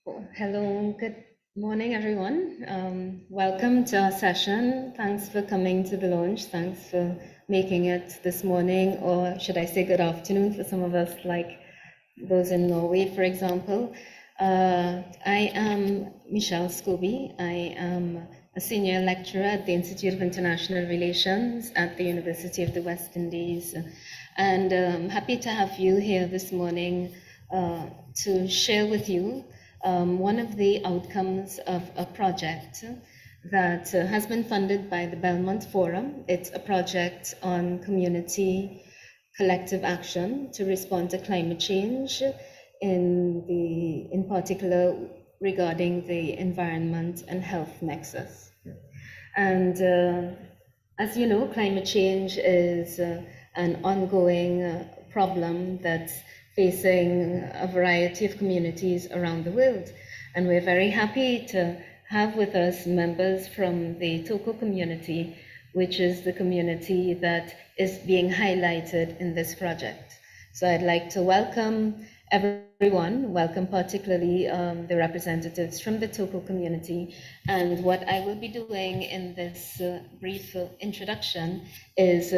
Hello, good morning, everyone. Welcome to our session. Thanks for coming to the launch. Thanks for making it this morning, or should I say good afternoon for some of us, like those in Norway, for example. I am Michelle Scobie. I am a senior lecturer at the Institute of International Relations at the University of the West Indies. And happy to have you here this morning to share with you one of the outcomes of a project that has been funded by the Belmont Forum. It's a project on community collective action to respond to climate change, in particular regarding the environment and health nexus. And as you know, climate change is an ongoing problem that's facing a variety of communities around the world. And we're very happy to have with us members from the Toco community, which is the community that is being highlighted in this project. So I'd like to welcome everyone, welcome particularly the representatives from the Toco community. And what I will be doing in this brief introduction is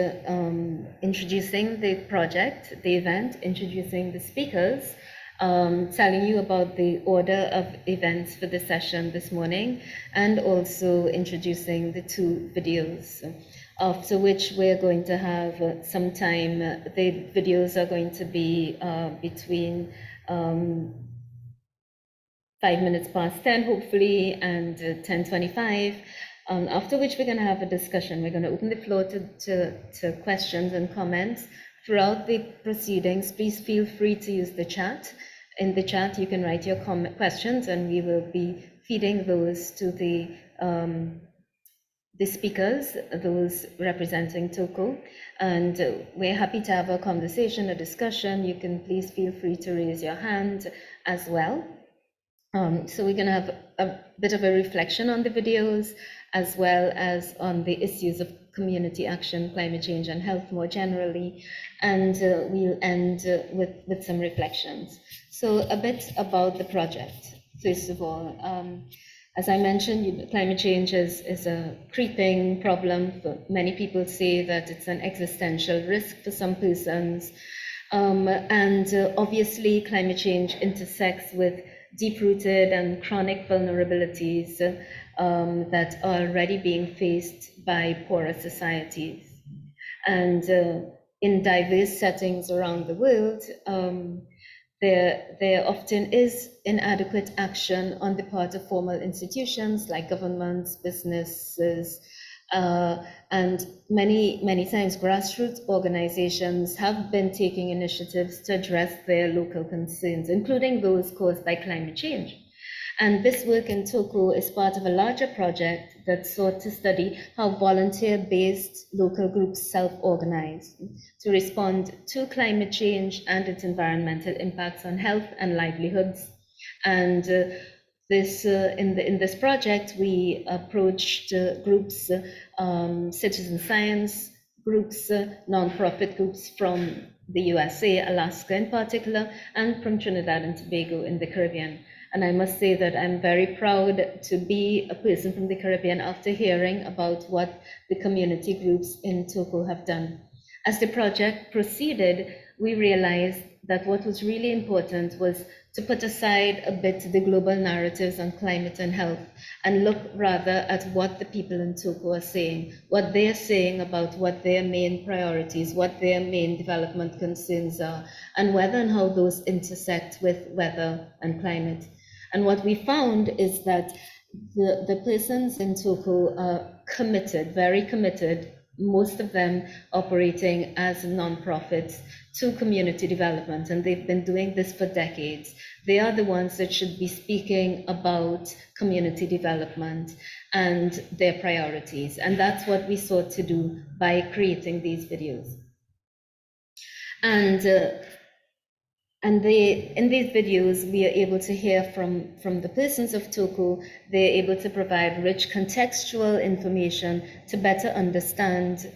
introducing the project, the event, introducing the speakers, telling you about the order of events for the session this morning, and also introducing the two videos, after which we're going to have some time. The videos are going to be between 5 minutes past 10, hopefully, and 10:25. After which we're going to have a discussion. We're going to open the floor to questions and comments. Throughout the proceedings, please feel free to use the chat. In the chat, you can write your questions, and we will be feeding those to the speakers, those representing Toco. And we're happy to have a conversation, a discussion. You can please feel free to raise your hand as well. So we're going to have a bit of a reflection on the videos, as well as on the issues of community action, climate change, and health more generally. And we'll end with some reflections. So a bit about the project, first of all. As I mentioned, climate change is a creeping problem. Many people say that it's an existential risk for some persons. Obviously, climate change intersects with deep-rooted and chronic vulnerabilities that are already being faced by poorer societies. And in diverse settings around the world, there often is inadequate action on the part of formal institutions like governments, businesses, and many times grassroots organizations have been taking initiatives to address their local concerns, including those caused by climate change. And this work in Toco is part of a larger project that sought to study how volunteer-based local groups self-organize to respond to climate change and its environmental impacts on health and livelihoods. And in this project, we approached groups, citizen science groups, nonprofit groups from the USA, Alaska in particular, and from Trinidad and Tobago in the Caribbean. And I must say that I'm very proud to be a person from the Caribbean after hearing about what the community groups in Toco have done. As the project proceeded, we realized that what was really important was to put aside a bit the global narratives on climate and health and look rather at what the people in Toco are saying, what they're saying about what their main priorities, what their main development concerns are, and whether and how those intersect with weather and climate. And what we found is that the persons in Toco are committed, very committed, most of them operating as nonprofits, to community development, and they've been doing this for decades. They are the ones that should be speaking about community development and their priorities, and that's what we sought to do by creating these videos. And in these videos, we are able to hear from the persons of Toco. They're able to provide rich contextual information to better understand,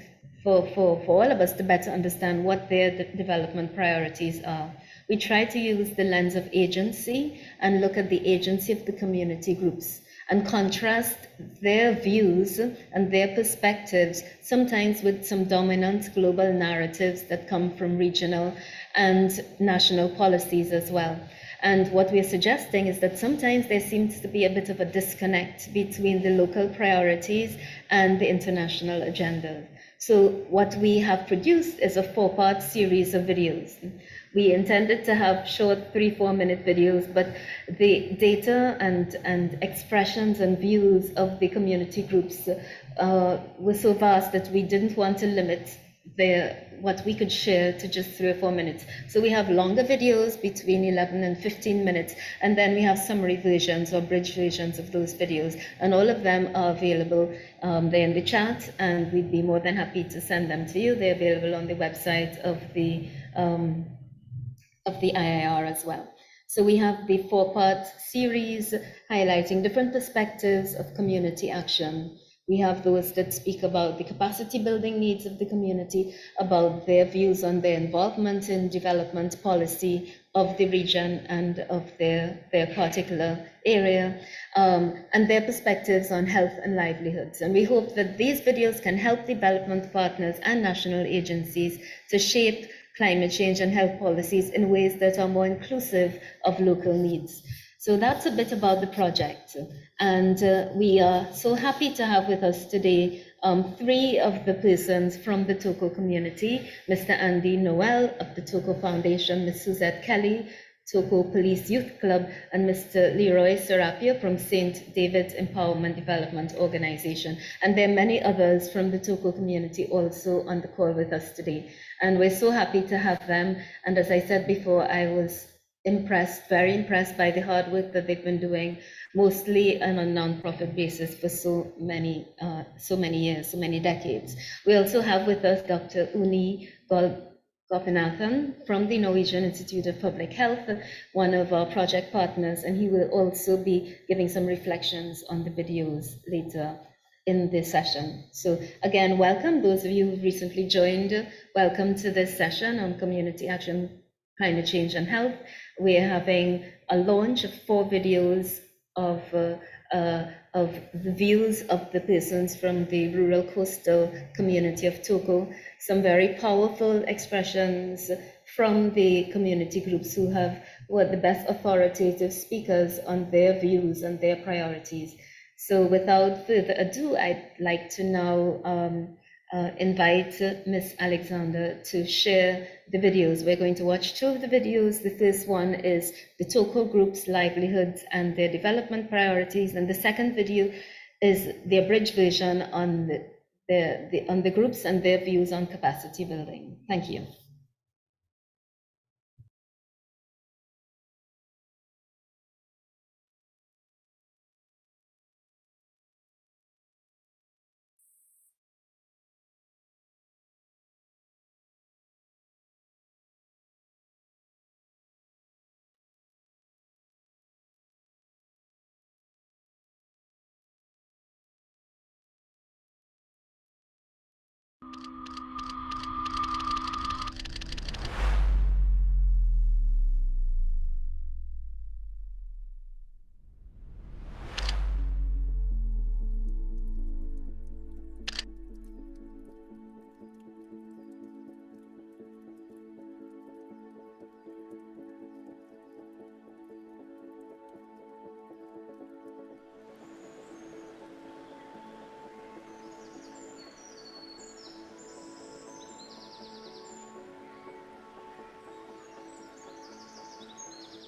for all of us to better understand what their development priorities are. we try to use the lens of agency and look at the agency of the community groups and contrast their views and their perspectives, sometimes with some dominant global narratives that come from regional and national policies as well. And what we're suggesting is that sometimes there seems to be a bit of a disconnect between the local priorities and the international agenda. So what we have produced is a 4-part series of videos. We intended to have short 3-4 minute videos, but the data and expressions and views of the community groups were so vast that we didn't want to limit what we could share to just 3 or 4 minutes. So we have longer videos between 11 and 15 minutes, and then we have summary versions or bridge versions of those videos, and all of them are available. They're in the chat, and we'd be more than happy to send them to you. They're available on the website of the IIR as well. So we have the 4-part series highlighting different perspectives of community action. We have those that speak about the capacity building needs of the community, about their views on their involvement in development policy of the region and of their particular area, and their perspectives on health and livelihoods. And we hope that these videos can help development partners and national agencies to shape climate change and health policies in ways that are more inclusive of local needs. So that's a bit about the project. And we are so happy to have with us today 3 of the persons from the Toco community: Mr. Andy Noel of the Toco Foundation, Ms. Suzette Kelly, Toco Police Youth Club, and Mr. Leroy Serapia from St. David's Empowerment Development Organization. And there are many others from the Toco community also on the call with us today. And we're so happy to have them. And as I said before, I was very impressed by the hard work that they've been doing, mostly on a non-profit basis for so many years, so many decades. We also have with us Dr. Uni Gopinathan from the Norwegian Institute of Public Health, one of our project partners, and he will also be giving some reflections on the videos later in this session. So again, welcome. Those of you who recently joined, welcome to this session on community action, climate change and health. We're having a launch of 4 videos of the views of the persons from the rural coastal community of Toco, some very powerful expressions from the community groups who are the best authoritative speakers on their views and their priorities. So without further ado, I'd like to now invite Ms. Alexander to share the videos. We're going to watch 2 of the videos. The first one is the Toco group's livelihoods and their development priorities, and the second video is the abridged version on the groups and their views on capacity building. Thank you.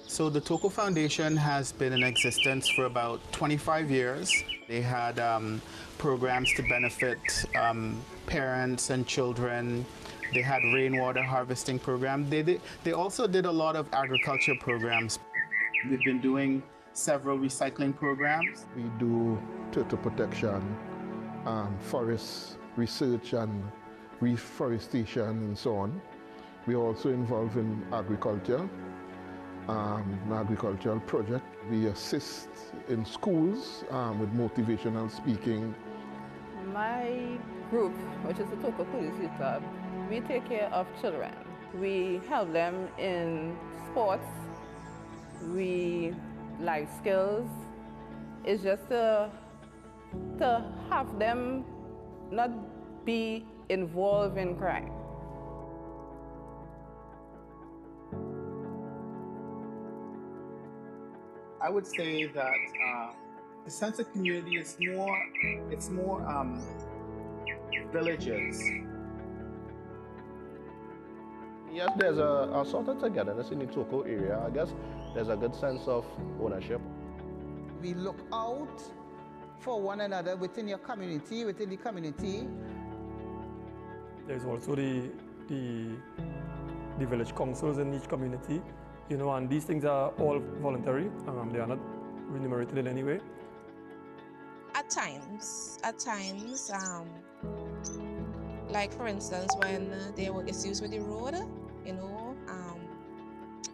So the Toco Foundation has been in existence for about 25 years. They had programs to benefit parents and children. They had rainwater harvesting program. They also did a lot of agriculture programs. They've been doing several recycling programs. We do turtle protection, forest research and reforestation and so on. We are also involved in agriculture. An agricultural project. We assist in schools with motivational speaking. My group, which is the Toco Police Youth Club, we take care of children. We help them in sports, we life skills. It's just to have them not be involved in crime. I would say that the sense of community is more villages. Yes, there's a sort of togetherness in the Toco area. I guess there's a good sense of ownership. We look out for one another within your community, within the community. There's also the village councils in each community, and these things are all voluntary. They are not remunerated in any way. At times, like for instance, when there were issues with the road,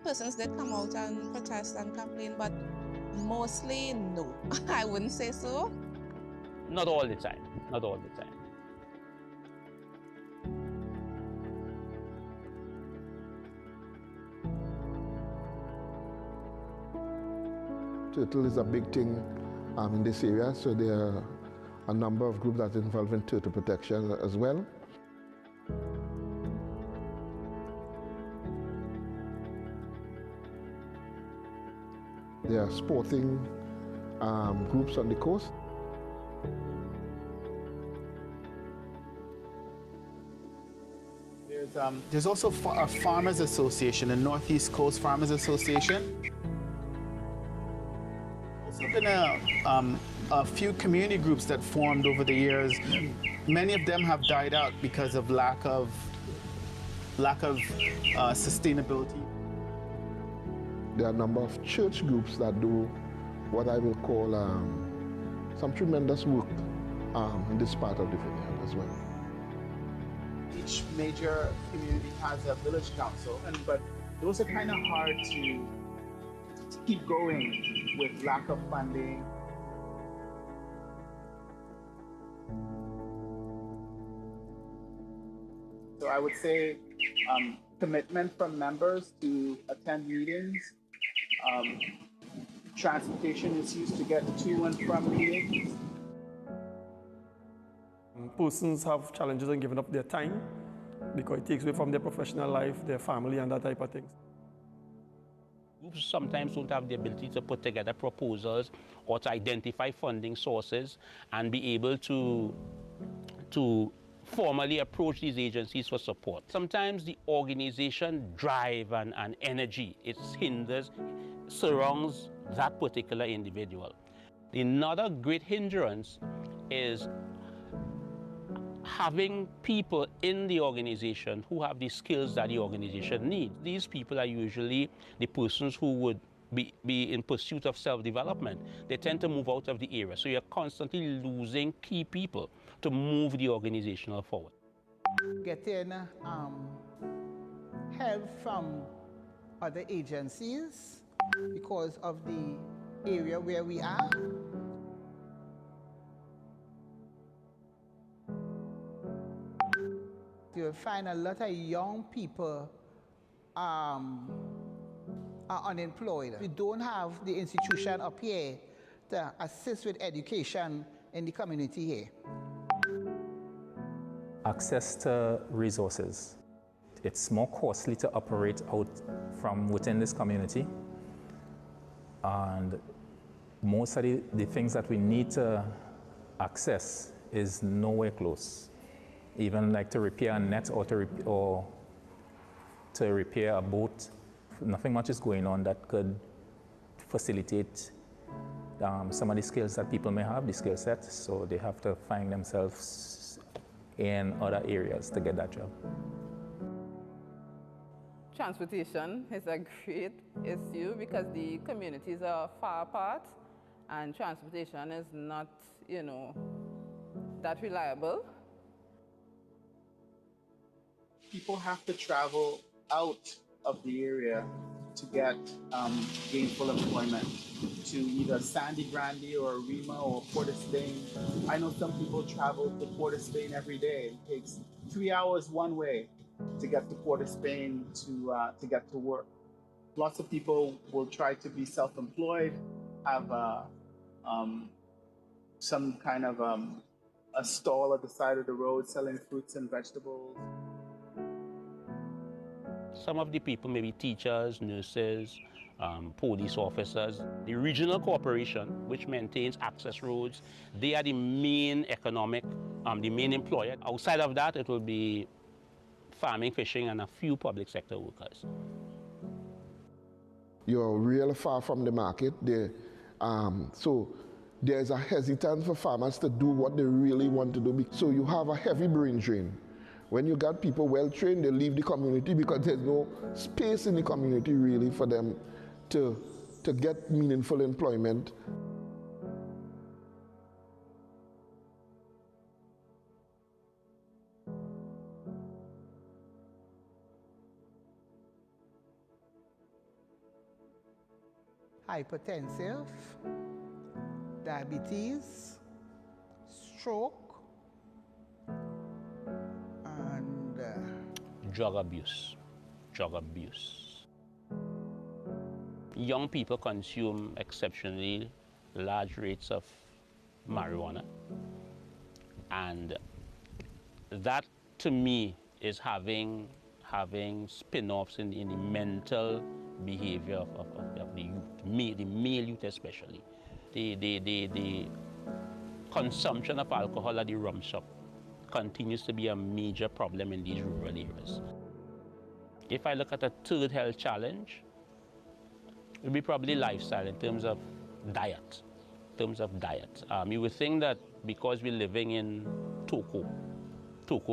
persons did come out and protest and complain, but mostly no. I wouldn't say so. Not all the time, not all the time. Turtle is a big thing in this area, so there are a number of groups that are involved in turtle protection as well. There are sporting groups on the coast. There's also a farmers association, the Northeast Coast Farmers Association. Also been a few community groups that formed over the years. Many of them have died out because of lack of sustainability. There are a number of church groups that do what I will call some tremendous work in this part of the vineyard as well. Each major community has a village council, but those are kind of hard to keep going with lack of funding. So I would say commitment from members to attend meetings. Transportation is used to get to and from meetings. Persons have challenges in giving up their time because it takes away from their professional life, their family, and that type of things. Groups sometimes don't have the ability to put together proposals or to identify funding sources and be able to formally approach these agencies for support. Sometimes the organization drive and energy, it surrounds that particular individual. Another great hindrance is having people in the organization who have the skills that the organization needs. These people are usually the persons who would be in pursuit of self-development. They tend to move out of the area. So you're constantly losing key people to move the organizational forward. Getting help from other agencies because of the area where we are. You'll find a lot of young people are unemployed. We don't have the institution up here to assist with education in the community here. Access to resources. It's more costly to operate out from within this community. And most of the things that we need to access is nowhere close. Even like to repair a net or to repair a boat, nothing much is going on that could facilitate some of the skills that people may have, the skill set, so they have to find themselves in other areas to get that job. Transportation is a great issue because the communities are far apart and transportation is not, that reliable. People have to travel out of the area to get gainful employment to either Sandy Grande or Rima or Port of Spain. I know some people travel to Port of Spain every day. It takes 3 hours one way to get to Port of Spain to get to work. Lots of people will try to be self-employed, have some kind of a stall at the side of the road selling fruits and vegetables. Some of the people, maybe teachers, nurses, police officers. The regional corporation, which maintains access roads, they are the main economic, the main employer. Outside of that, it will be farming, fishing, and a few public sector workers. You're really far from the market. So there's a hesitance for farmers to do what they really want to do. So you have a heavy brain drain. When you got people well trained, they leave the community because there's no space in the community really for them to get meaningful employment. Hypertensive, diabetes, stroke, and Drug abuse. Drug abuse. Young people consume exceptionally large rates of marijuana, and that to me is having spin-offs in the mental behavior of the youth, the male youth especially. The consumption of alcohol at the rum shop continues to be a major problem in these rural areas. If I look at a third health challenge, it would be probably lifestyle in terms of diet. You would think that because we're living in Toco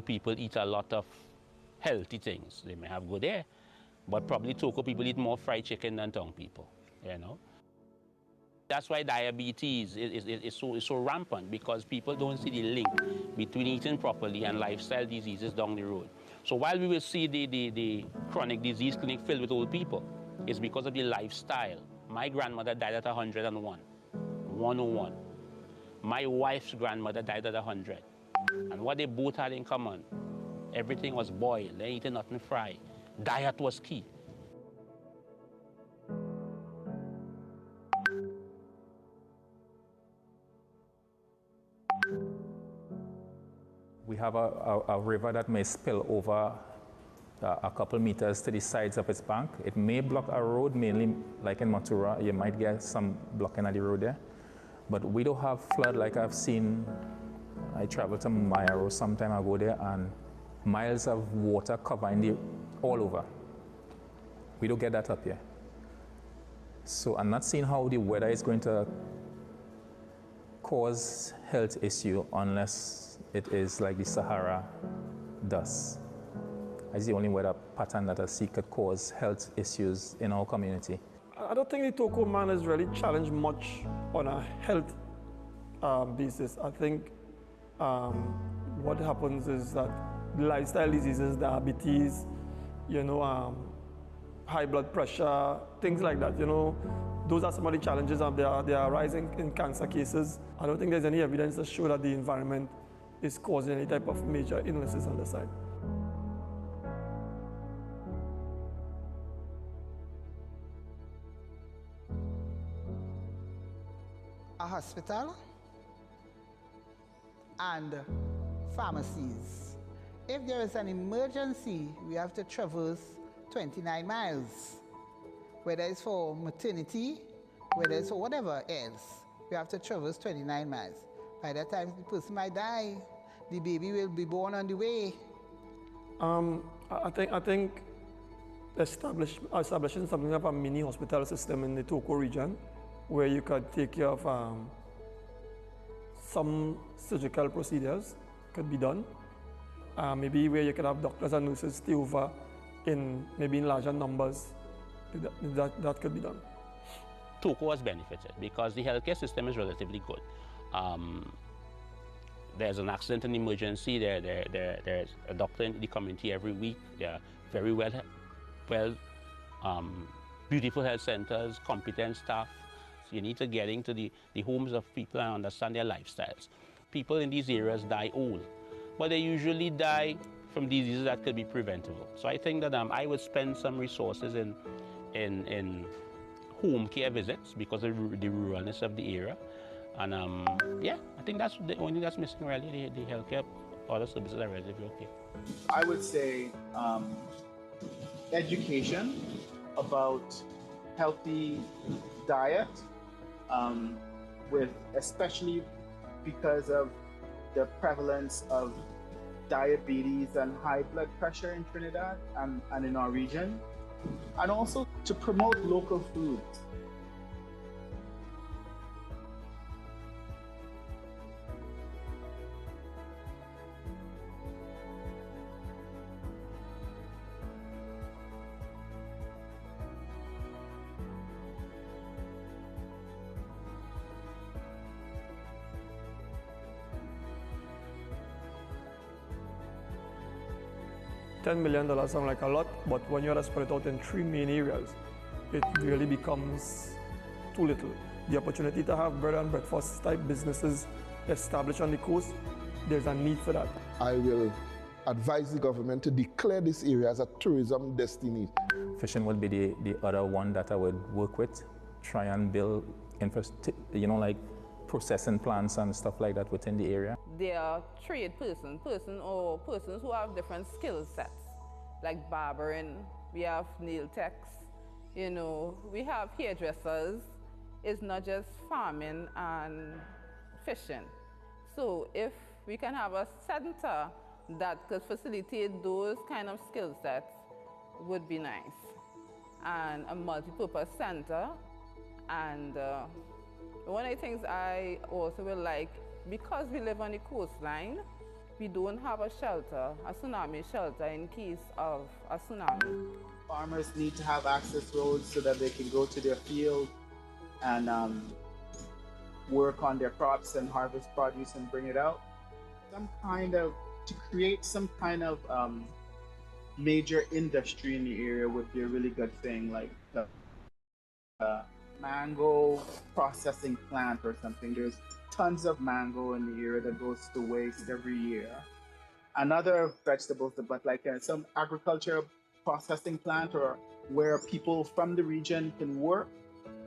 people eat a lot of healthy things. They may have good air, but probably Toco people eat more fried chicken than Tong people, you know. That's why diabetes is so rampant, because people don't see the link between eating properly and lifestyle diseases down the road. So while we will see the chronic disease clinic filled with old people, it's because of the lifestyle. My grandmother died at 101. My wife's grandmother died at 100. And what they both had in common, everything was boiled, they eating nothing fried. Diet was key. We have a river that may spill over a couple meters to the sides of its bank. It may block a road, mainly like in Matura, you might get some blocking of the road there. But we don't have flood like I've seen. I traveled to Mayaro some time ago there, and miles of water covering all over. We don't get that up here. So I'm not seeing how the weather is going to cause health issue unless it is like the Sahara does. That's the only weather pattern that I see could cause health issues in our community. I don't think the Toco man is really challenged much on a health basis. I think what happens is that lifestyle diseases, diabetes, high blood pressure, things like that, those are some of the challenges, and they are rising in cancer cases. I don't think there's any evidence to show that the environment is causing any type of major illnesses on the side. a hospital and pharmacies. If there is an emergency, we have to traverse 29 miles. Whether it's for maternity, whether it's for whatever else, we have to traverse 29 miles. By that time, the person might die. The baby will be born on the way. I think establishing something like a mini hospital system in the Toco region, where you could take care of some surgical procedures could be done. Maybe where you could have doctors and nurses stay over maybe in larger numbers. That could be done. Toco has benefited because the healthcare system is relatively good. There's an accident and emergency, there's a doctor in the community every week. They're very beautiful health centers, competent staff. So you need to get into the homes of people and understand their lifestyles. People in these areas die old, but they usually die from diseases that could be preventable. So I think that I would spend some resources in home care visits because of the ruralness of the area. And yeah, I think that's the only thing that's missing really, the healthcare, other services are relatively okay. I would say education about healthy diet, with especially because of the prevalence of diabetes and high blood pressure in Trinidad and in our region, and also to promote local foods. $10 million sounds like a lot, but when you have to spread it out in 3 main areas, it really becomes too little. The opportunity to have bread and breakfast type businesses established on the coast, there's a need for that. I will advise the government to declare this area as a tourism destination. Fishing would be the other one that I would work with, try and build like processing plants and stuff like that within the area. There are trade persons who have different skill sets, like barbering, we have nail techs, we have hairdressers. It's not just farming and fishing. So if we can have a center that could facilitate those kind of skill sets, would be nice. And a multi-purpose center. And one of the things I also will like, because we live on the coastline, we don't have a shelter, a tsunami shelter in case of a tsunami. Farmers need to have access roads so that they can go to their field and work on their crops and harvest produce and bring it out. To create some kind of major industry in the area would be a really good thing, like the mango processing plant or something. There's tons of mango in the area that goes to waste every year. And other vegetables, but like some agriculture processing plant, or where people from the region can work,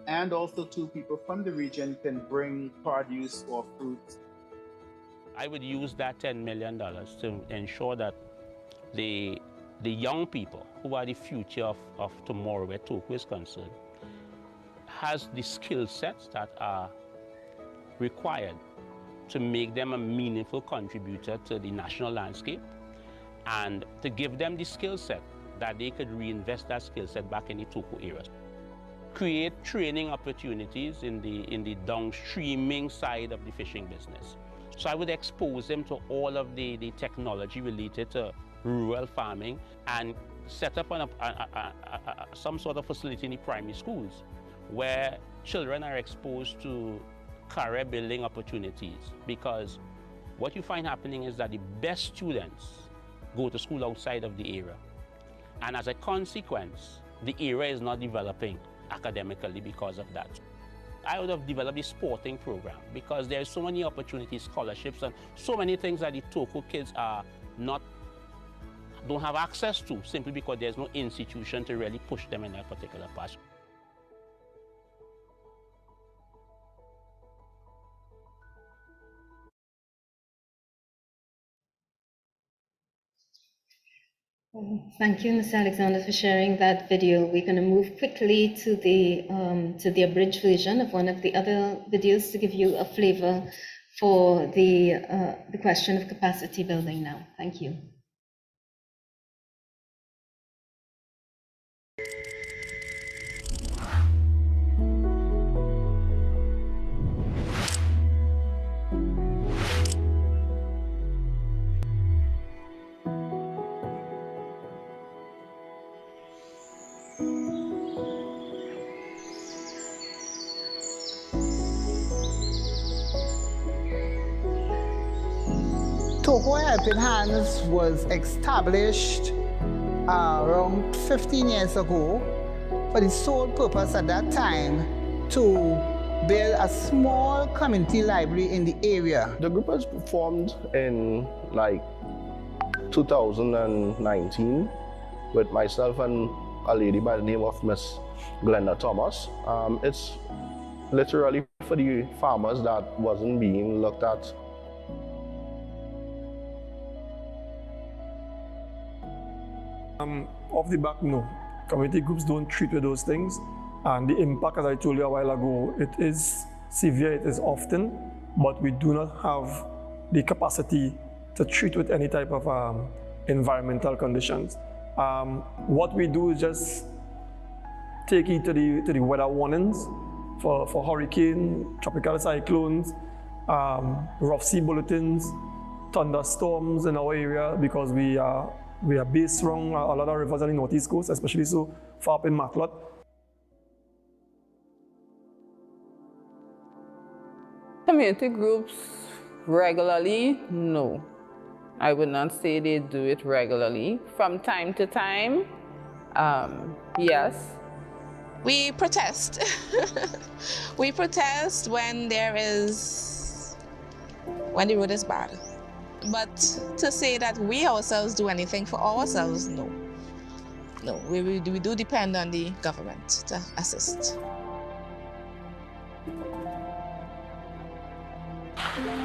and also people from the region can bring produce or fruits. I would use that $10 million to ensure that the young people who are the future of tomorrow where Toco is concerned has the skill sets that are required to make them a meaningful contributor to the national landscape, and to give them the skill set that they could reinvest that skill set back in the Toco area. Create training opportunities in the downstreaming side of the fishing business. So I would expose them to all of the technology related to rural farming, and set up some sort of facility in the primary schools where children are exposed to career building opportunities. Because what you find happening is that the best students go to school outside of the area. And as a consequence, the area is not developing academically because of that. I would have developed a sporting program, because there's so many opportunities, scholarships, and so many things that the Toco kids don't have access to, simply because there's no institution to really push them in that particular path. Thank you, Mr. Alexander, for sharing that video. We're going to move quickly to the abridged version of one of the other videos to give you a flavor for the question of capacity building now. Thank you. Toco Helping Hands was established around 15 years ago for the sole purpose at that time to build a small community library in the area. The group was formed in like 2019 with myself and a lady by the name of Miss Glenda Thomas. It's literally for the farmers that wasn't being looked at. Off the back, no. Community groups don't treat with those things. And the impact, as I told you a while ago, it is severe, it is often, but we do not have the capacity to treat with any type of environmental conditions. What we do is just take it to the weather warnings for hurricane, tropical cyclones, rough sea bulletins, thunderstorms in our area, because we are based around a lot of rivers on the northeast coast, especially so far up in Maclot. Community groups regularly? No. I would not say they do it regularly. From time to time, yes. We protest. We protest when the road is bad. But to say that we ourselves do anything for ourselves, no. No, we do depend on the government to assist.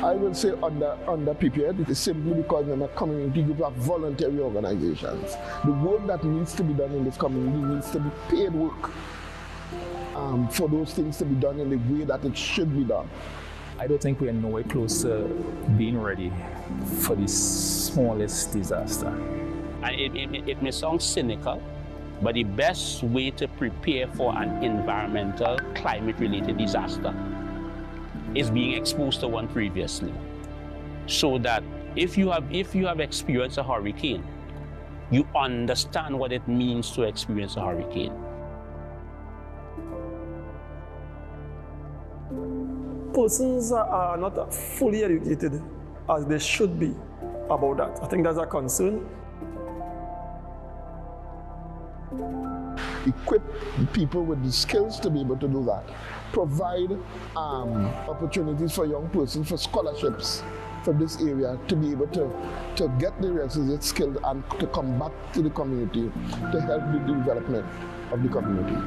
I will say underprepared. It is simply because in a community group are voluntary organizations. The work that needs to be done in this community needs to be paid work for those things to be done in the way that it should be done. I don't think we are nowhere close to being ready for the smallest disaster. It may sound cynical, but the best way to prepare for an environmental, climate-related disaster is being exposed to one previously. So that if you have experienced a hurricane, you understand what it means to experience a hurricane. Persons are not fully educated as they should be about that. I think that's a concern. Equip people with the skills to be able to do that. Provide opportunities for young persons for scholarships from this area to be able to get the requisite skills and to come back to the community to help the development of the community.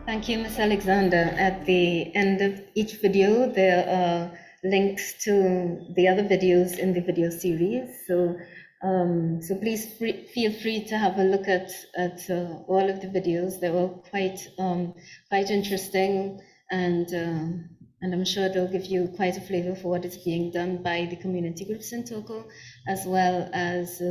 Thank you, Ms. Alexander. At the end of each video, there are links to the other videos in the video series. So, so please feel free to have a look at all of the videos. They were quite interesting, and I'm sure they'll give you quite a flavor for what is being done by the community groups in Toco, as well as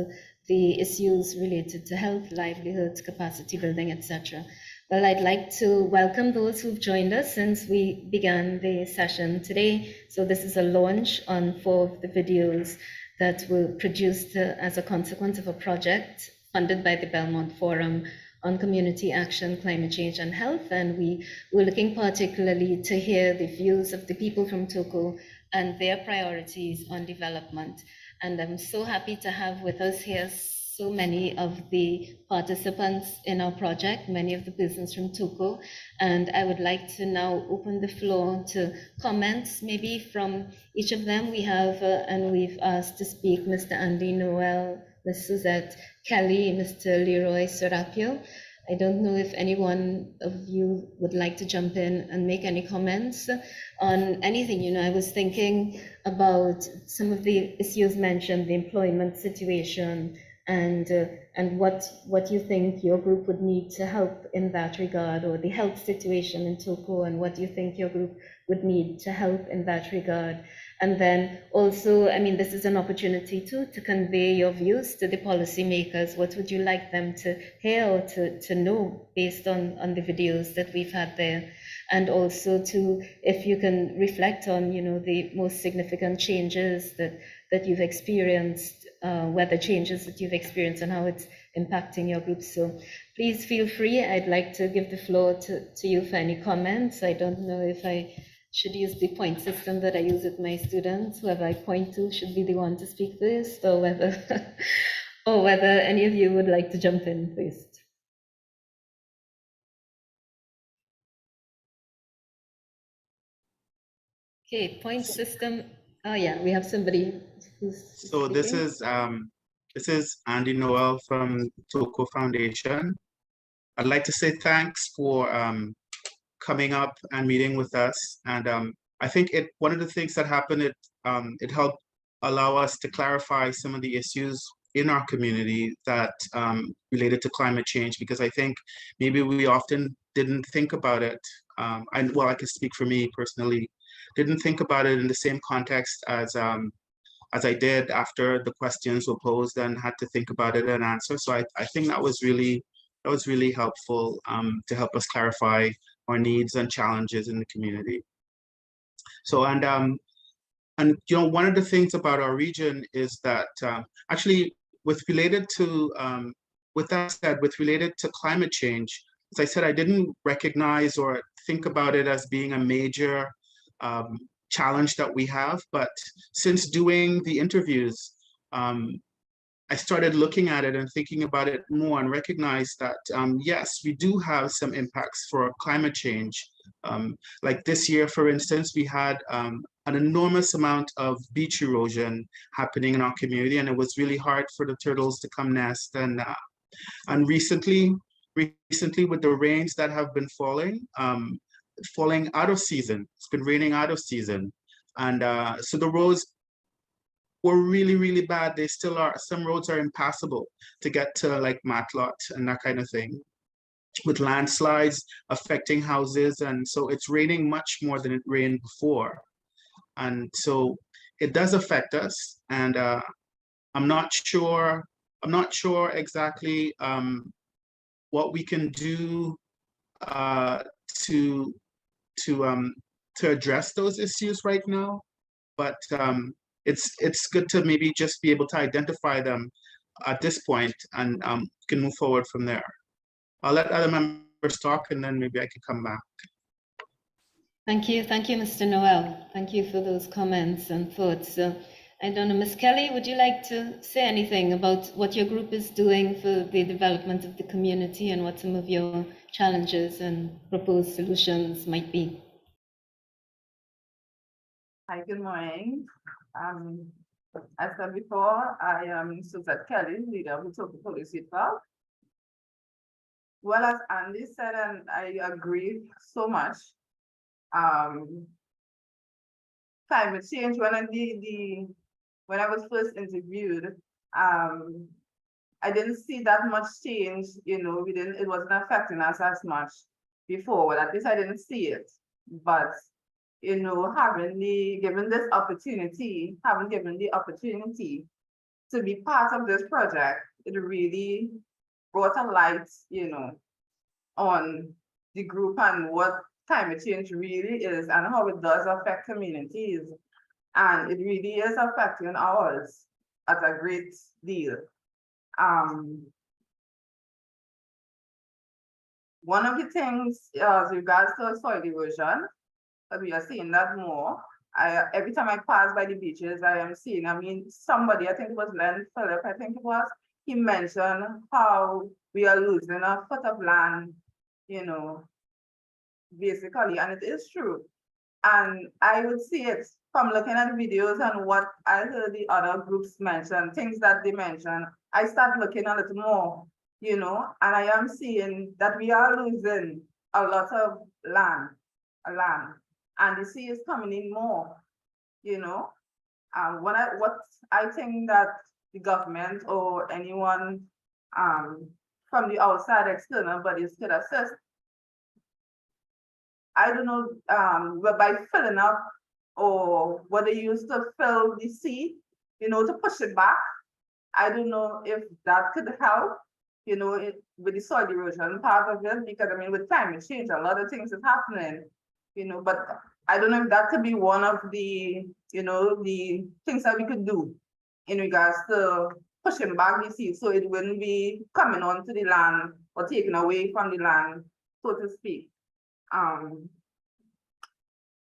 the issues related to health, livelihoods, capacity building, etc. Well, I'd like to welcome those who've joined us since we began the session today. So this is a launch on 4 of the videos that were produced as a consequence of a project funded by the Belmont Forum on Community Action, Climate Change and Health. And we were looking particularly to hear the views of the people from Toco and their priorities on development. And I'm so happy to have with us here so many of the participants in our project, many of the persons from Toco, and I would like to now open the floor to comments, maybe from each of them. We have, and we've asked to speak, Mr. Andy Noel, Ms. Suzette Kelly, Mr. Leroy Serapio. I don't know if anyone of you would like to jump in and make any comments on anything. You know, I was thinking about some of the issues mentioned, the employment situation, and what you think your group would need to help in that regard, or the health situation in Toco, and what you think your group would need to help in that regard. And then also, I mean, this is an opportunity too to convey your views to the policymakers. What would you like them to hear or to know based on the videos that we've had there? And also to, if you can reflect on, you know, the most significant changes that you've experienced, weather changes that you've experienced and how it's impacting your group. So please feel free. I'd like to give the floor to you for any comments. I don't know if I should use the point system that I use with my students. Whoever I point to should be the one to speak first, or whether or whether any of you would like to jump in first. Okay, point system. Oh yeah, we have somebody who's So this speaking. is Andy Noel from Toco Foundation. I'd like to say thanks for coming up and meeting with us. And I think one of the things that happened, it helped allow us to clarify some of the issues in our community that related to climate change, because I think maybe we often didn't think about it. Well, I can speak for me personally, didn't think about it in the same context as I did after the questions were posed and had to think about it and answer. So I think that was really helpful to help us clarify our needs and challenges in the community. So and you know, one of the things about our region is that actually with that said, with related to climate change, as I said, I didn't recognize or think about it as being a major challenge that we have. But since doing the interviews, I started looking at it and thinking about it more and recognized that, yes, we do have some impacts for climate change. Like this year, for instance, we had an enormous amount of beach erosion happening in our community, and it was really hard for the turtles to come nest. And recently with the rains that have been falling out of season, it's been raining out of season. And so the roads were really, really bad. They still are. Some roads are impassable to get to, like Matlot and that kind of thing, with landslides affecting houses. And so it's raining much more than it rained before. And so it does affect us. And I'm not sure exactly what we can do to address those issues right now. But it's good to maybe just be able to identify them at this point, and can move forward from there. I'll let other members talk, and then maybe I can come back. Thank you, Mr. Noel. Thank you for those comments and thoughts. I don't know, Ms. Kelly, would you like to say anything about what your group is doing for the development of the community and what some of your challenges and proposed solutions might be? Hi, good morning. As said before, I am Suzette Kelly, leader of the Toco Police Club. Well, as Andy said, and I agree so much, climate change, when I was first interviewed, I didn't see that much change, you know, it wasn't affecting us as much before. Well, at least I didn't see it. But, you know, having given the opportunity to be part of this project, it really brought a light, you know, on the group and what climate change really is and how it does affect communities. And it really is affecting ours at a great deal. One of the things with regards to soil erosion, that we are seeing that more. Every time I pass by the beaches, I am seeing, I mean, somebody, I think it was Len Phillip, I think it was, he mentioned how we are losing a foot of land, you know, basically, and it is true. And I would see it from looking at videos and what I heard the other groups mention, things that they mention. I start looking a little more, you know, and I am seeing that we are losing a lot of land, and the sea is coming in more, you know. What I think that the government or anyone from the outside external bodies could assist, I don't know, by filling up or what they used to fill the sea, you know, to push it back. I don't know if that could help, you know, with the soil erosion part of it, because I mean, with climate change, a lot of things is happening, you know, but I don't know if that could be one of the, you know, the things that we could do in regards to pushing back the sea so it wouldn't be coming onto the land or taken away from the land, so to speak.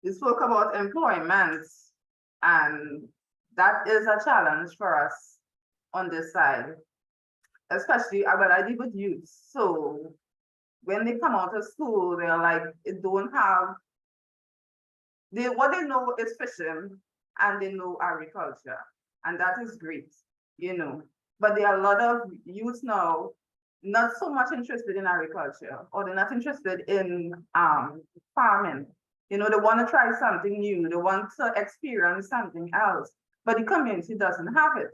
You spoke about employment, and that is a challenge for us on this side, especially when I deal with youth. So when they come out of school, they're like, it don't have, what they know is fishing and they know agriculture, and that is great, you know. But there are a lot of youth now not so much interested in agriculture, or they're not interested in farming. You know, they want to try something new, they want to experience something else, but the community doesn't have it.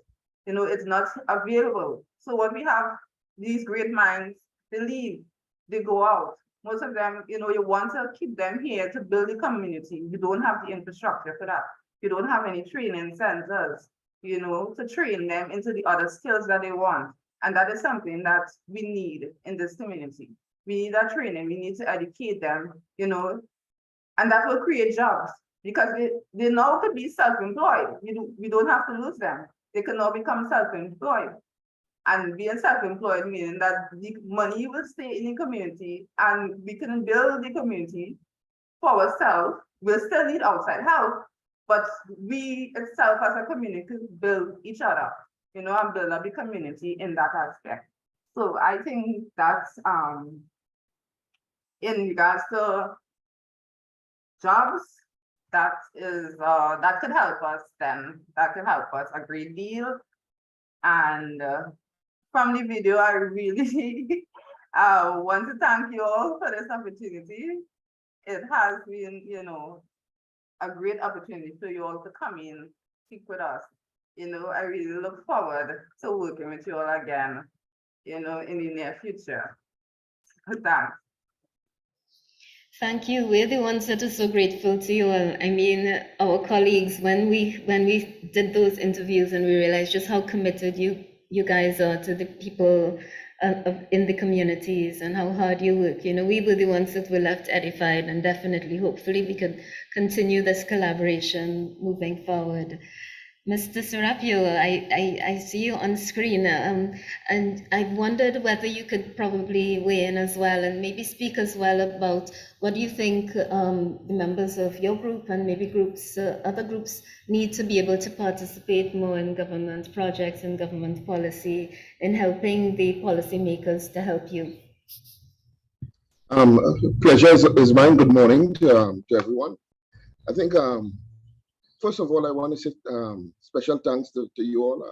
You know, it's not available. So what we have, these great minds, they leave, they go out. Most of them, you know, you want to keep them here to build the community. You don't have the infrastructure for that. You don't have any training centers, you know, to train them into the other skills that they want. And that is something that we need in this community. We need that training, we need to educate them, you know, and that will create jobs because they now could be self-employed. We don't have to lose them. They can now become self-employed. And being self-employed meaning that the money will stay in the community and we can build the community for ourselves. We'll still need outside help, but we itself as a community build each other, you know, and build up the community in that aspect. So I think that's in regards to jobs, that could help us then. That could help us a great deal. And from the video, I really want to thank you all for this opportunity. It has been, you know, a great opportunity for you all to come in, speak with us. You know, I really look forward to working with you all again, you know, in the near future. Thanks. Thank you. We're the ones that are so grateful to you all. I mean, our colleagues, when we did those interviews and we realized just how committed you guys are to the people in the communities and how hard you work, you know, we were the ones that were left edified, and definitely, hopefully, we could continue this collaboration moving forward. Mr. Serapio, I see you on screen, and I wondered whether you could probably weigh in as well and maybe speak as well about what you think the members of your group and maybe groups, other groups need to be able to participate more in government projects and government policy in helping the policymakers to help you. Pleasure is mine. Good morning to everyone. I think first of all, I want to say special thanks to you all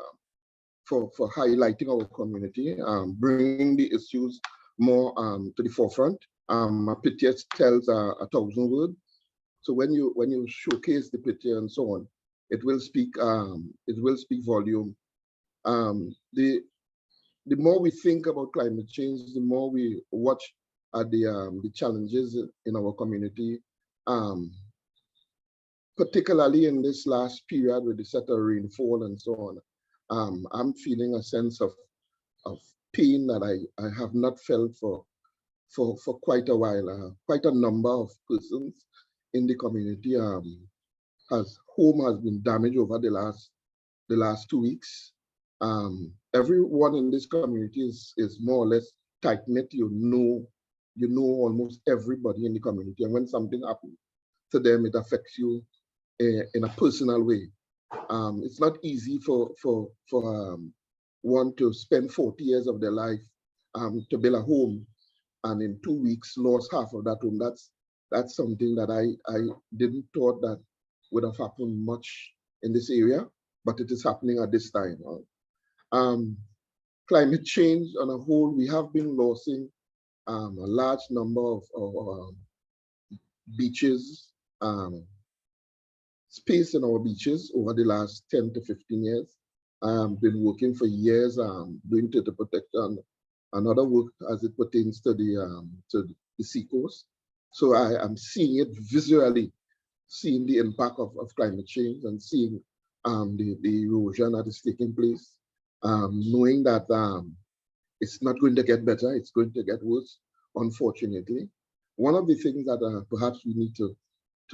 for highlighting our community, bringing the issues more to the forefront. A picture tells 1,000 words. So when you showcase the picture and so on, it will speak volume. The more we think about climate change, the more we watch at the challenges in our community. Particularly in this last period with the set of rainfall and so on, I'm feeling a sense of pain that I have not felt for quite a while. Quite a number of persons in the community home has been damaged over the last 2 weeks. Everyone in this community is more or less tight knit. You know almost everybody in the community, and when something happens to them, it affects you in a personal way. It's not easy for one to spend 40 years of their life to build a home, and in 2 weeks lost half of that home. That's something that I didn't thought that would have happened much in this area, but it is happening at this time. Climate change on a whole, we have been losing a large number of beaches, space in our beaches over the last 10 to 15 years. I've been working for years doing turtle protection and other work as it pertains to the seacoast. So I am seeing it visually, seeing the impact of climate change and seeing the erosion that is taking place, knowing that it's not going to get better, it's going to get worse, unfortunately. One of the things that perhaps we need to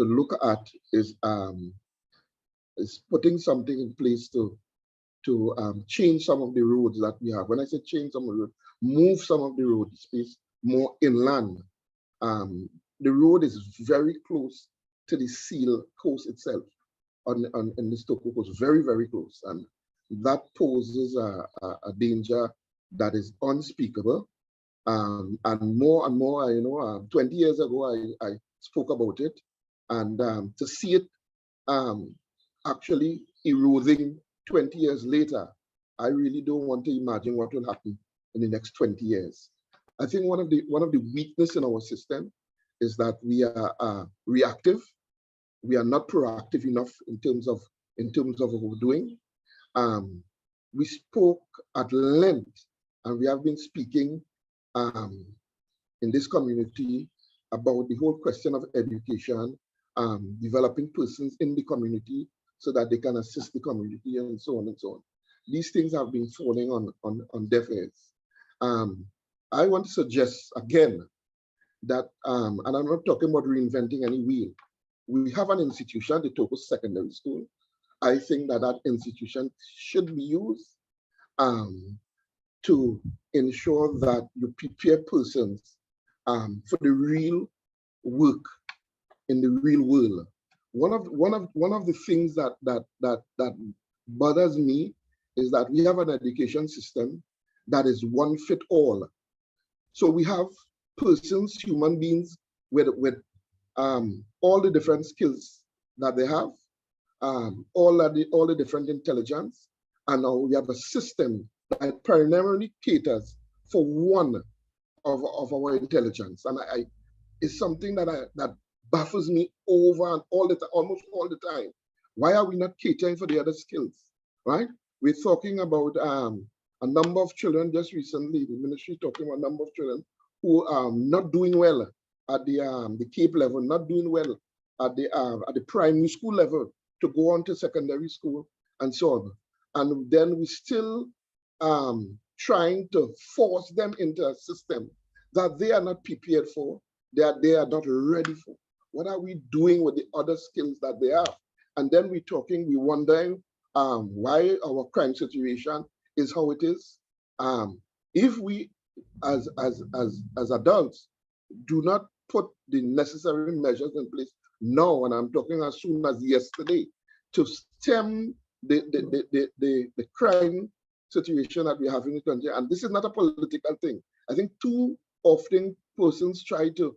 look at is putting something in place to change some of the roads that we have. When I say change some of the roads, move some of the road space more inland. The road is very close to the seal coast itself in this Toco coast, very, very close. And that poses a danger that is unspeakable. And more, 20 years ago, I spoke about it. And to see it actually eroding 20 years later, I really don't want to imagine what will happen in the next 20 years. I think one of the weakness in our system is that we are reactive. We are not proactive enough in terms of what we're doing. We spoke at length, and we have been speaking in this community about the whole question of education, developing persons in the community so that they can assist the community and so on and so on. These things have been falling on deaf ears. I want to suggest again that, and I'm not talking about reinventing any wheel. We have an institution, the Toco Secondary School. I think that institution should be used to ensure that you prepare persons for the real work in the real world. One of the things that bothers me is that we have an education system that is one fit all. So we have persons, human beings, with all the different skills that they have, all the different intelligence, and now we have a system that primarily caters for one of our intelligence, and it's something that baffles me over and almost all the time. Why are we not catering for the other skills, right? We're talking about a number of children just recently. The ministry talking about a number of children who are not doing well at the Cape level, not doing well at the primary school level to go on to secondary school and so on. And then we still trying to force them into a system that they are not prepared for, that they are not ready for. What are we doing with the other skills that they have? And then we're wondering why our crime situation is how it is. If we, as adults, do not put the necessary measures in place now, and I'm talking as soon as yesterday, to stem the crime situation that we have in the country. And this is not a political thing. I think too often persons try to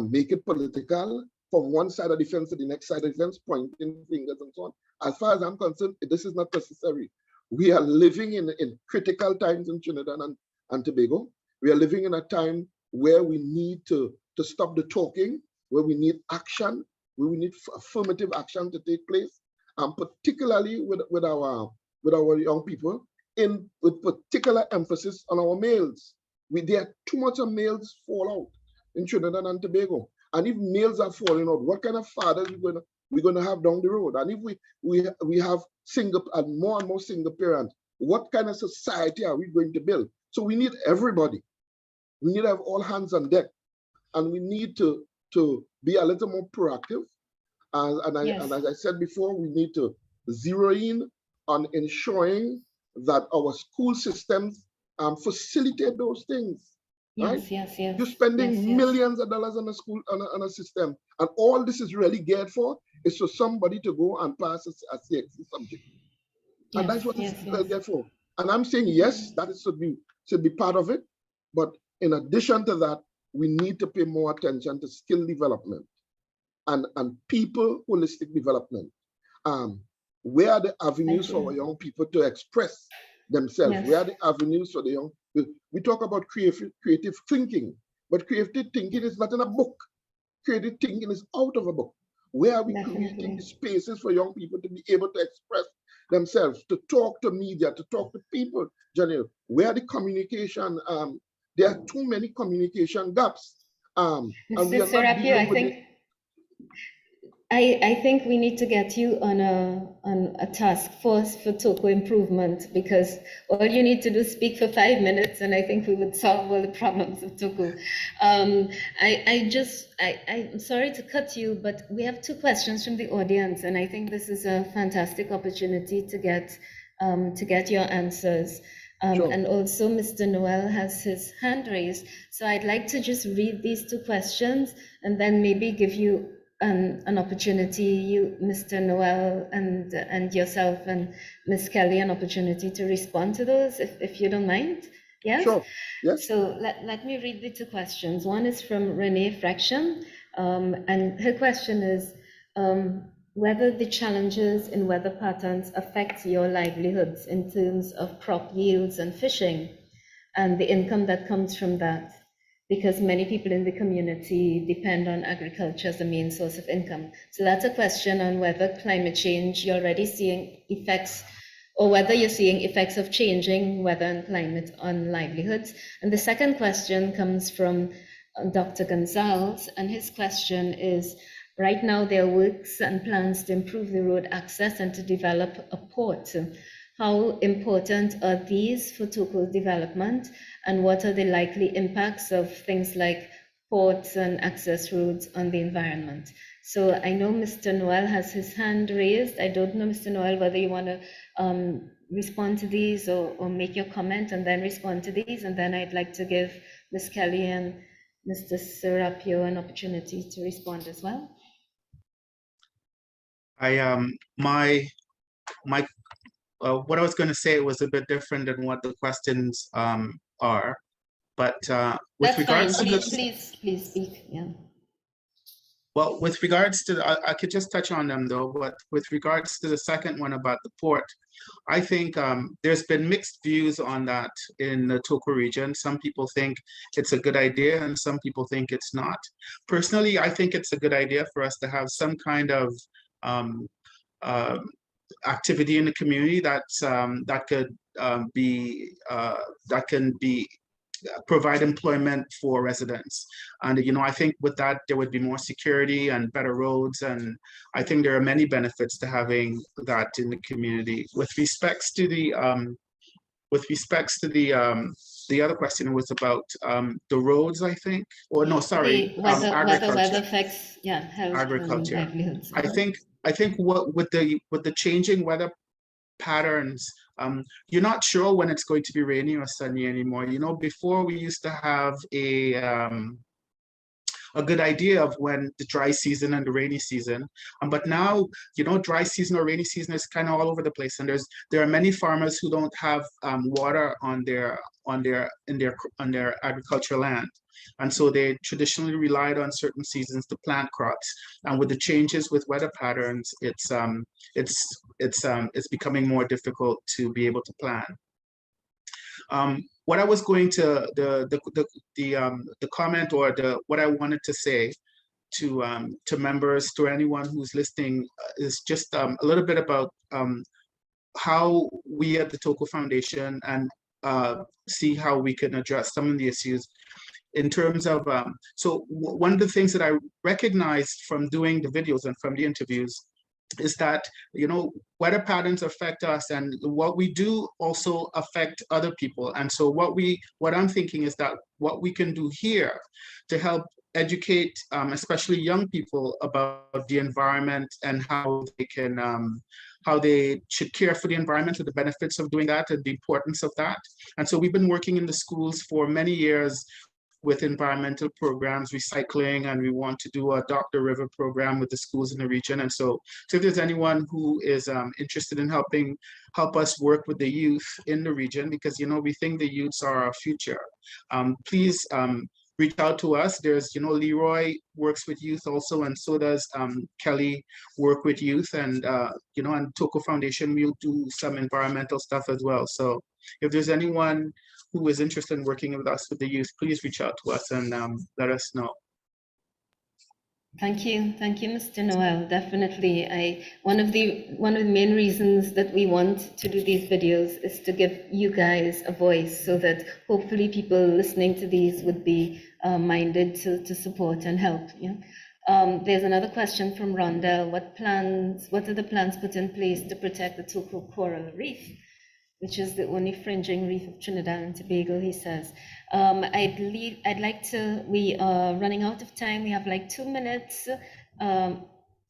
make it political from one side of the fence to the next side of the fence, pointing fingers and so on. As far as I'm concerned, this is not necessary. We are living in critical times in Trinidad and Tobago. We are living in a time where we need to stop the talking, where we need action, where we need affirmative action to take place, and particularly with our young people, with particular emphasis on our males. There are too much of males fall out in Trinidad and Tobago. And if males are falling out, what kind of fathers we're going to have down the road? And if we have single and more single parents, what kind of society are we going to build? So we need everybody. We need to have all hands on deck, and we need to be a little more proactive. And as I said before, we need to zero in on ensuring that our school systems facilitate those things. Right? Yes. You're spending millions of dollars on a school, on a system, and all this is really geared for is for somebody to go and pass a CXC subject. And that's what it's geared for. And I'm saying, yes, that should be part of it. But in addition to that, we need to pay more attention to skill development and people holistic development. Where are the avenues for our young people to express themselves? Yes. Where are the avenues for the young? We talk about creative thinking, but creative thinking is not in a book. Creative thinking is out of a book. Where are we creating the spaces for young people to be able to express themselves, to talk to media, to talk to people? Janelle, where the communication? There are too many communication gaps. And we are not dealing with it. I think we need to get you on a task force for Toco improvement, because all you need to do is speak for 5 minutes, and I think we would solve all the problems of Toco. I'm sorry to cut you, but we have 2 questions from the audience, and I think this is a fantastic opportunity to get your answers. Sure. And also Mr. Noel has his hand raised. So I'd like to just read these 2 questions and then maybe give you an opportunity, you, Mr. Noel, and yourself and Ms. Kelly, an opportunity to respond to those, if you don't mind. Yes? Sure. Yes. So let me read the two questions. One is from Renee Fraction, and her question is whether the challenges in weather patterns affect your livelihoods in terms of crop yields and fishing, and the income that comes from that, because many people in the community depend on agriculture as the main source of income. So that's a question on whether climate change, you're already seeing effects, or whether you're seeing effects of changing weather and climate on livelihoods. And the second question comes from Dr. Gonzalez, and his question is, right now there are works and plans to improve the road access and to develop a port. How important are these for Toco's development, and what are the likely impacts of things like ports and access roads on the environment? So I know Mr. Noel has his hand raised. I don't know, Mr. Noel, whether you want to respond to these or make your comment and then respond to these, and then I'd like to give Ms. Kelly and Mr. Serapio an opportunity to respond as well. What I was going to say was a bit different than what the questions are, but with That's regards fine. to Please speak. Yeah. well, with regards to I could just touch on them though, but with regards to the second one about the port, I think there's been mixed views on that in the Toco region. Some people think it's a good idea and some people think it's not. Personally, I think it's a good idea for us to have some kind of activity in the community that's that can be provide employment for residents. And I think with that there would be more security and better roads, and I think there are many benefits to having that in the community. With respects to the other question was about the roads, I think, or no, sorry, agriculture. Weather affects, yeah, health Agriculture. and livelihoods. I think what with the changing weather patterns, you're not sure when it's going to be rainy or sunny anymore. Before we used to have a good idea of when the dry season and the rainy season, but now dry season or rainy season is kind of all over the place, and there are many farmers who don't have water on their agricultural land, and so they traditionally relied on certain seasons to plant crops. And with the changes with weather patterns, it's becoming more difficult to be able to plan. What I was going to the comment, or what I wanted to say to members, to anyone who's listening, is just a little bit about how we at the Toco Foundation and see how we can address some of the issues in terms of one of the things that I recognized from doing the videos and from the interviews is that weather patterns affect us, and what we do also affect other people. And so what I'm thinking is that what we can do here to help educate especially young people about the environment and how they should care for the environment and the benefits of doing that and the importance of that. And so we've been working in the schools for many years with environmental programs, recycling, and we want to do a Dr. River program with the schools in the region. And so if there's anyone who is interested in help us work with the youth in the region, because we think the youths are our future, please reach out to us. There's Leroy works with youth also, and so does Kelly work with youth, and and Toco Foundation will do some environmental stuff as well. So if there's anyone who is interested in working with us with the youth, please reach out to us and let us know. Thank you, Mr. Noel. Definitely, one of the main reasons that we want to do these videos is to give you guys a voice, so that hopefully people listening to these would be minded to support and help. Yeah. There's another question from Rondell. What are the plans put in place to protect the Toco coral reef, which is the only fringing reef of Trinidad and Tobago, he says. We are running out of time. We have like 2 minutes for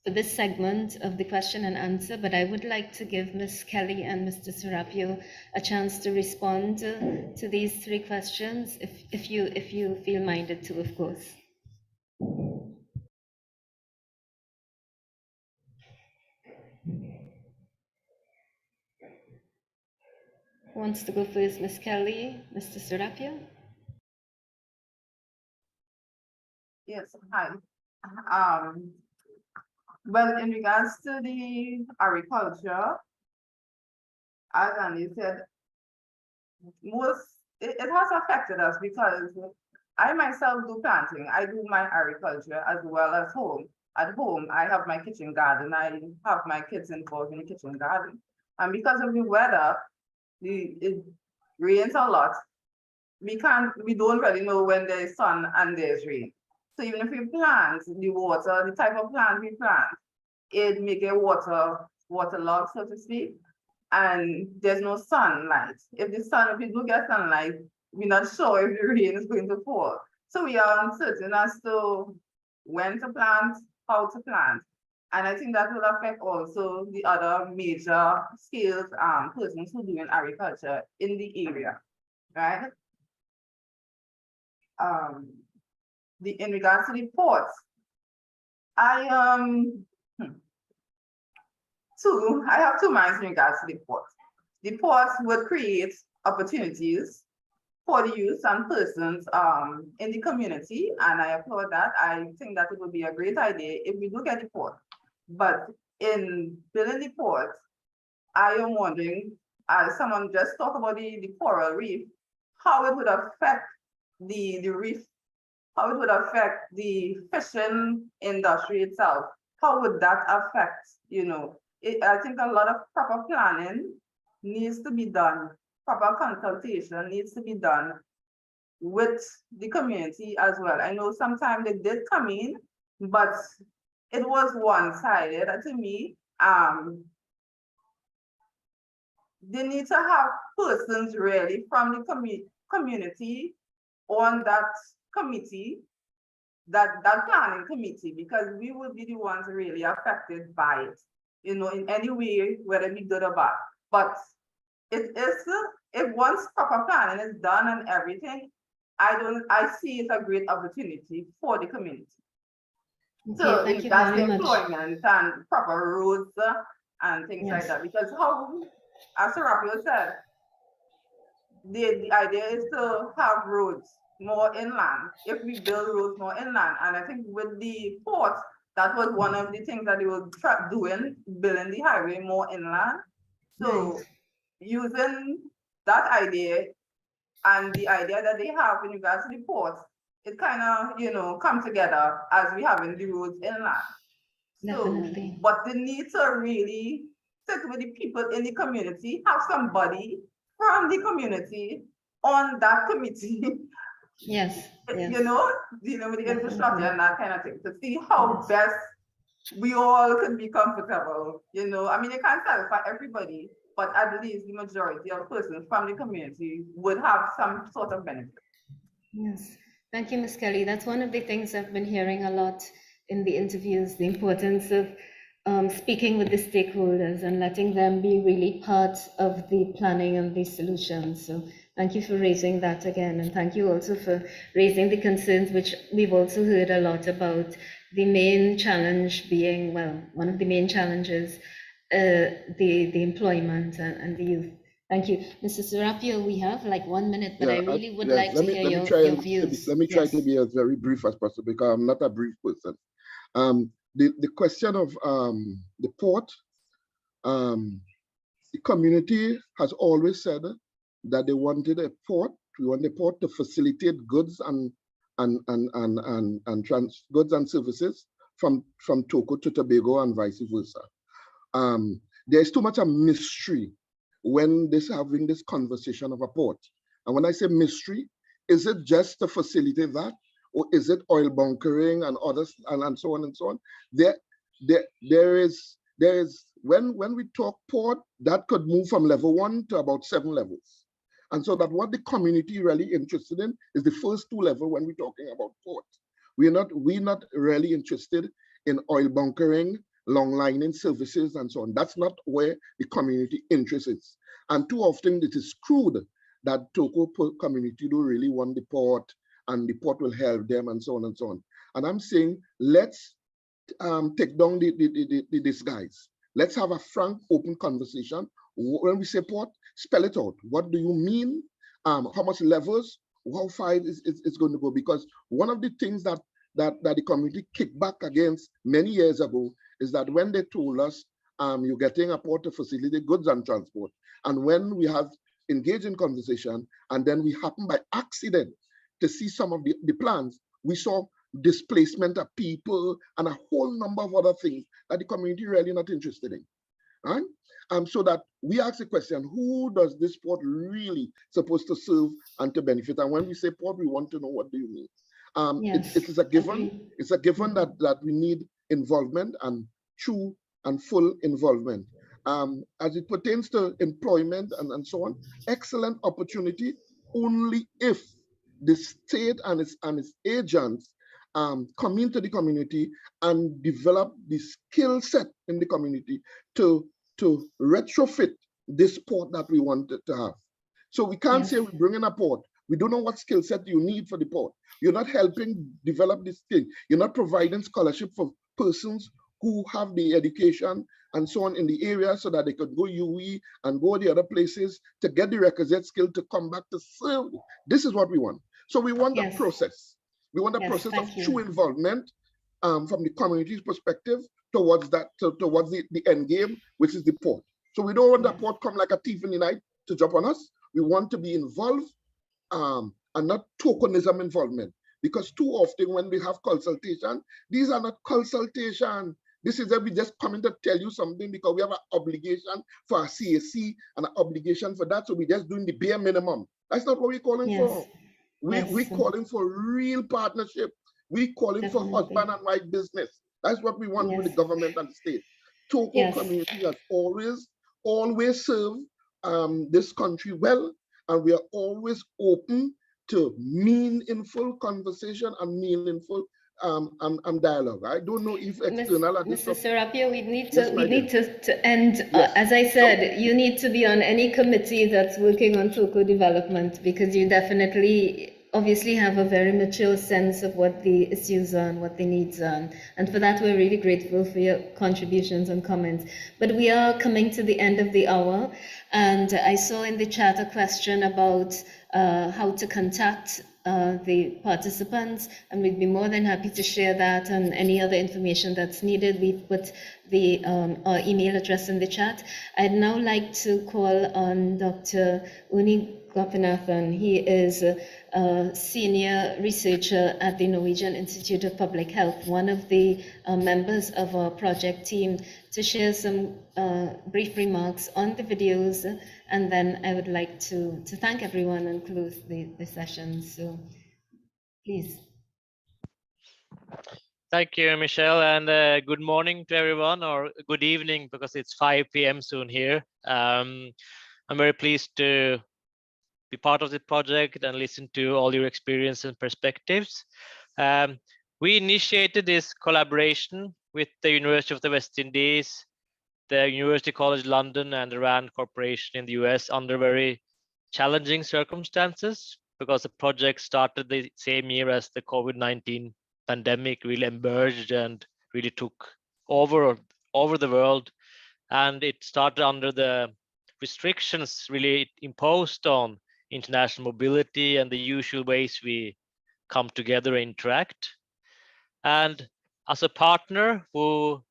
this segment of the question and answer, but I would like to give Ms. Kelly and Mr. Serapio a chance to respond to these 3 questions, if you feel minded to, of course. wants to go first? Ms. Kelly, Mr. Serapia? Yes, hi. Well, in regards to the agriculture, as Andy said, it has affected us because I myself do planting. I do my agriculture as well as home. At home, I have my kitchen garden. I have my kids involved in the kitchen garden. And because of the weather, it rains a lot. We don't really know when there's sun and there's rain. So even if we plant the water, the type of plant we plant, it make a waterlogged, so to speak, and there's no sunlight. If we do get sunlight, we're not sure if the rain is going to fall. So we are uncertain as to when to plant, how to plant. And I think that will affect also the other major scales persons who do in agriculture in the area, right? In regards to the ports, I have two minds in regards to the ports. The ports would create opportunities for the youth and persons in the community, and I applaud that. I think that it would be a great idea if we do get the port. But in building the port, I am wondering, as someone just talked about the coral reef, how it would affect the reef, how it would affect the fishing industry itself. How would that affect, I think a lot of proper planning needs to be done, proper consultation needs to be done with the community as well. I know sometimes they did come in, but it was one-sided. To me, they need to have persons really from the community on that committee, that planning committee, because we will be the ones really affected by it, in any way, whether we good or bad. But it is, if once proper planning is done and everything, I see it a great opportunity for the community. Okay, so thank you that's very much. employment and proper roads and things like Yes. that. Because how, as Serapio said, the idea is to have roads more inland. If we build roads more inland, and I think with the ports, that was one of the things that they were doing, building the highway more inland. So Right. using that idea and the idea that they have in regards to the ports, it kind of, come together as we have in the roads inland. Definitely. So, but the need to really sit with the people in the community, have somebody from the community on that committee, Yes. Yes. dealing with the infrastructure Definitely. and that kind of thing, to see how Yes. best we all can be comfortable. I mean, you can't satisfy everybody, but at least the majority of persons from the community would have some sort of benefit. Yes. Thank you, Ms. Kelly. That's one of the things I've been hearing a lot in the interviews, the importance of speaking with the stakeholders and letting them be really part of the planning and the solutions. So thank you for raising that again. And thank you also for raising the concerns, which we've also heard a lot about, the main challenge being, well, one of the main challenges, the employment and the youth. Thank you. Mr. Serapio, we have like 1 minute, but I really would like to hear your views. Let me try Yes. to be as very brief as possible because I'm not a brief person. The question of the port, the community has always said that they wanted a port. We want the port to facilitate goods and goods and services from Toco to Tobago and vice versa. There's too much a mystery when having this conversation of a port. And when I say mystery, is it just to facilitate that, or is it oil bunkering and others and so on and so on? There is when we talk port, that could move from level 1 to about 7 levels. And so that what the community really interested in is the first 2 levels when we're talking about port. We're not really interested in oil bunkering, long lining services and so on. That's not where the community interest is. And too often it is crude that Toco community don't really want the port and the port will help them and so on and so on. And I'm saying, let's take down the disguise. Let's have a frank, open conversation. When we say port, spell it out. What do you mean? How much levels? How far it's going to go? Because one of the things that the community kicked back against many years ago is that when they told us you're getting a port to facilitate goods and transport, and when we have engaged in conversation, and then we happen by accident to see some of the plans, we saw displacement of people and a whole number of other things that the community really not interested in. Right? So that we ask the question, who does this port really supposed to serve and to benefit? And when we say port, we want to know, what do you mean? Yes. It is a given. Agreed. It's a given that we need involvement, and true and full involvement. As it pertains to employment and so on, excellent opportunity only if the state and its agents come into the community and develop the skill set in the community to retrofit this port that we wanted to have. So we can't say we bring in a port. We don't know what skill set you need for the port. You're not helping develop this thing. You're not providing scholarship for persons who have the education and so on in the area so that they could go UE and go the other places to get the requisite skill to come back to serve. This is what we want. So we want a process. We want a process of true involvement from the community's perspective towards that, towards the end game, which is the port. So we don't want the port come like a thief in the night to drop on us. We want to be involved and not tokenism involvement. Because too often when we have consultation, these are not consultation. This is that we just coming to tell you something because we have an obligation for a CAC and an obligation for that. So we're just doing the bare minimum. That's not what we're calling for. We're calling for real partnership. We're calling for husband and wife business. That's what we want with the government and the state. Toco community has always served this country well, and we are always open to meaningful conversation and meaningful dialogue. I don't know if external Mr. Serapio, we need to to end. As I said, you need to be on any committee that's working on Toco development, because you definitely obviously have a very mature sense of what the issues are and what the needs are. And for that, we're really grateful for your contributions and comments. But we are coming to the end of the hour. And I saw in the chat a question about how to contact the participants, and we'd be more than happy to share that and any other information that's needed. We've put the our email address in the chat. I'd now like to call on Dr. Uni Gopinathan. He is a senior researcher at the Norwegian Institute of Public Health, one of the members of our project team, to share some brief remarks on the videos, and then I would like to thank everyone and close the session. So please. Thank you, Michelle, and good morning to everyone, or good evening, because it's 5 p.m. soon here. I'm very pleased to be part of the project and listen to all your experience and perspectives. We initiated this collaboration with the University of the West Indies, the University College London, and the RAND Corporation in the US under very challenging circumstances, because the project started the same year as the COVID-19 pandemic really emerged and really took over the world. And it started under the restrictions really imposed on international mobility and the usual ways we come together and interact. And as a partner who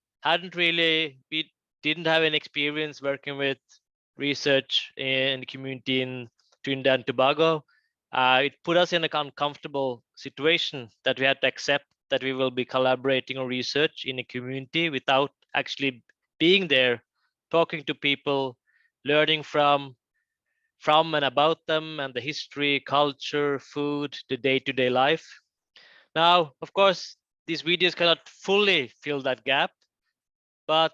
we didn't have any experience working with research in the community in Trinidad and Tobago, it put us in an uncomfortable situation that we had to accept that we will be collaborating on research in a community without actually being there, talking to people, learning from and about them and the history, culture, food, the day-to-day life. Now, of course, these videos cannot fully fill that gap, but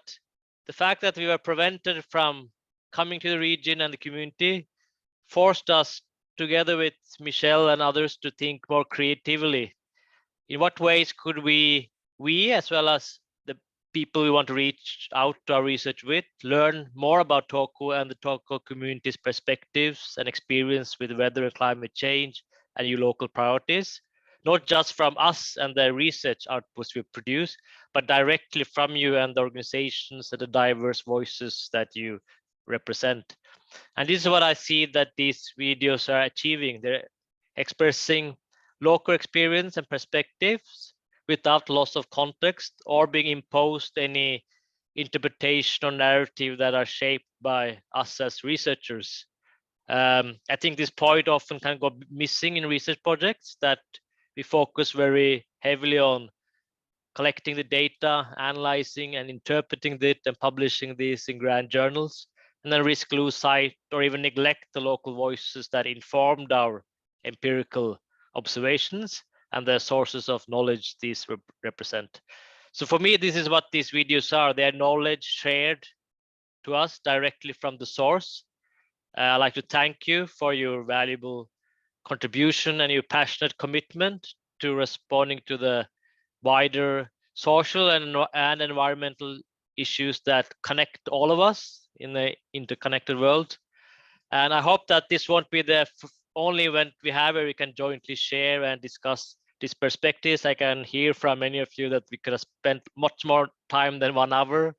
the fact that we were prevented from coming to the region and the community forced us, together with Michelle and others, to think more creatively. In what ways could we as well as the people we want to reach out to our research with, learn more about Toco and the Toco community's perspectives and experience with weather and climate change and your local priorities, not just from us and the research outputs we produce, but directly from you and the organizations and the diverse voices that you represent. And this is what I see that these videos are achieving. They're expressing local experience and perspectives without loss of context or being imposed any interpretation or narrative that are shaped by us as researchers. I think this point often can go missing in research projects, that we focus very heavily on collecting the data, analyzing and interpreting it and publishing this in grand journals, and then risk lose sight or even neglect the local voices that informed our empirical observations and the sources of knowledge these represent. So for me, this is what these videos are. They are knowledge shared to us directly from the source. I'd like to thank you for your valuable contribution and your passionate commitment to responding to the wider social and environmental issues that connect all of us in the interconnected world. And I hope that this won't be the only event we have where we can jointly share and discuss these perspectives. I can hear from many of you that we could have spent much more time than 1 hour.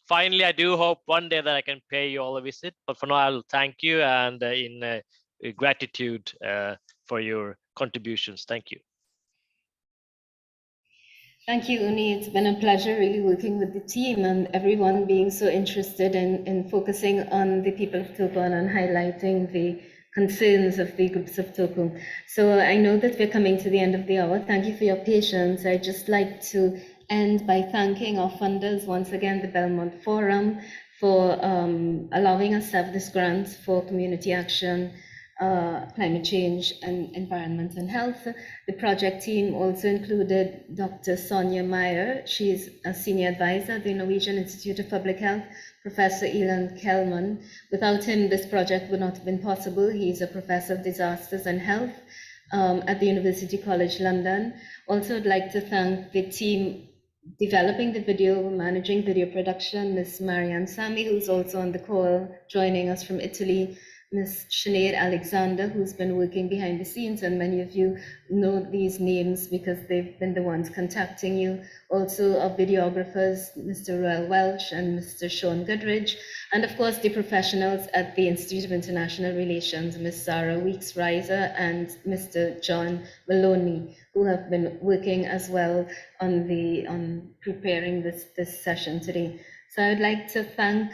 Finally, I do hope one day that I can pay you all a visit. But for now, I'll thank you and in gratitude for your contributions. Thank you. Thank you, Uni. It's been a pleasure really working with the team and everyone being so interested in focusing on the people of Toco and highlighting the concerns of the groups of Toco. So I know that we're coming to the end of the hour. Thank you for your patience. I'd just like to end by thanking our funders, once again, the Belmont Forum, for allowing us to have this grant for community action, climate change and environment and health. The project team also included Dr. Sonja Meyer. She is a senior advisor at the Norwegian Institute of Public Health, Professor Elon Kellman. Without him, this project would not have been possible. He's a professor of disasters and health at the University College London. Also, I'd like to thank the team developing the video, managing video production, Ms. Marianne Sami, who's also on the call, joining us from Italy, Ms. Sinead Alexander, who's been working behind the scenes, and many of you know these names because they've been the ones contacting you. Also our videographers, Mr. Royal Welch and Mr. Sean Goodridge, and of course the professionals at the Institute of International Relations, Ms. Sarah Weeks-Reiser and Mr. John Maloney, who have been working as well on preparing this session today. So I'd like to thank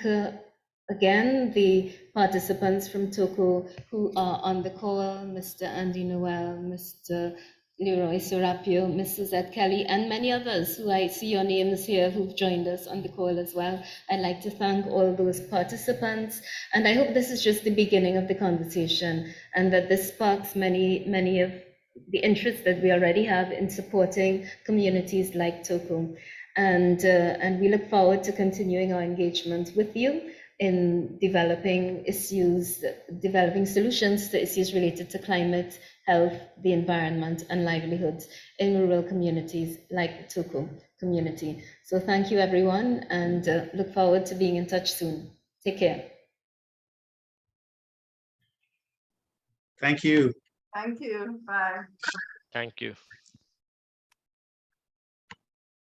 again the participants from Toco who are on the call, Mr. Andy Noel, Mr. Leroy Serapio, Ms. Suzette Kelly, and many others who I see your names here who've joined us on the call as well. I'd like to thank all those participants, and I hope this is just the beginning of the conversation and that this sparks many of the interests that we already have in supporting communities like Toco. And we look forward to continuing our engagement with you in developing solutions to issues related to climate, health, the environment, and livelihoods in rural communities like the Toco community. So thank you, everyone, and look forward to being in touch soon. Take care. Thank you. Thank you. Bye. Thank you.